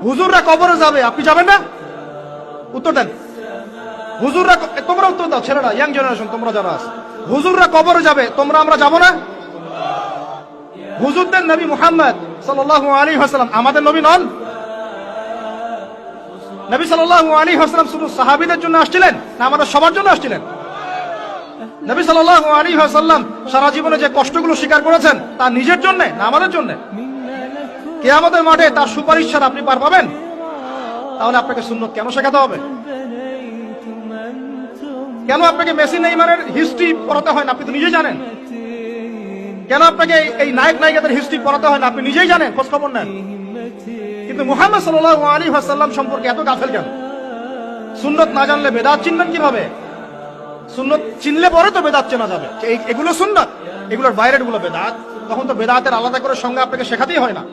হুজুররা কবরে যাবে, আপনি যাবেন না? উত্তর দেন। হুজুররা, তোমরা উত্তর দাও ছেলেরা, ইয়াং জেনারেশন তোমরা যারা আছে, হুজুররা কবরে যাবে, তোমরা আমরা যাব না? হুজুরদের নবী মুহাম্মদ সাল্লাল্লাহু আলাইহি ওয়াসাল্লাম আমাদের নবী নন? নবী সাল্লাল্লাহু আলাইহি ওয়াসাল্লাম শুধু সাহাবীদের জন্য আসছিলেন না আমাদের সবার জন্য আসছিলেন? নবী সাল্লাল্লাহু আলাইহি ওয়াসাল্লাম সারা জীবনে যে কষ্টগুলো স্বীকার করেছেন তা নিজের জন্য না আমাদের জন্য? কিয়ামতের মাঠে তার সুপারিশ ছাড়া আপনি পার পাবেন? তাহলে আপনাকে সুন্নত কেন শেখাতে হবে? কেন আপনাকে মেসি নেইমারের হিস্ট্রি পড়াতে হয় না, আপনি তো নিজেই জানেন? কেন আপনাকে এই নায়ক নায়িকাদের হিস্ট্রি পড়াতে হয় না, আপনি নিজেই জানেন, খোঁজ খবর নেন? কিন্তু মুহাম্মদ সাল্লাল্লাহু আলাইহি ওয়াসাল্লাম সম্পর্কে এত গাফেল কেন? সুন্নত না জানলে বেদাত চিনবেন কিভাবে? সুন্নত চিনলে পরে তো বেদাত চেনা যাবে। এগুলো সুন্নত, এগুলোর বাইরের গুলো বেদাত। তখন তো বেদাতের আলাদা করে সংজ্ঞা আপনাকে শেখাতেই হয় না।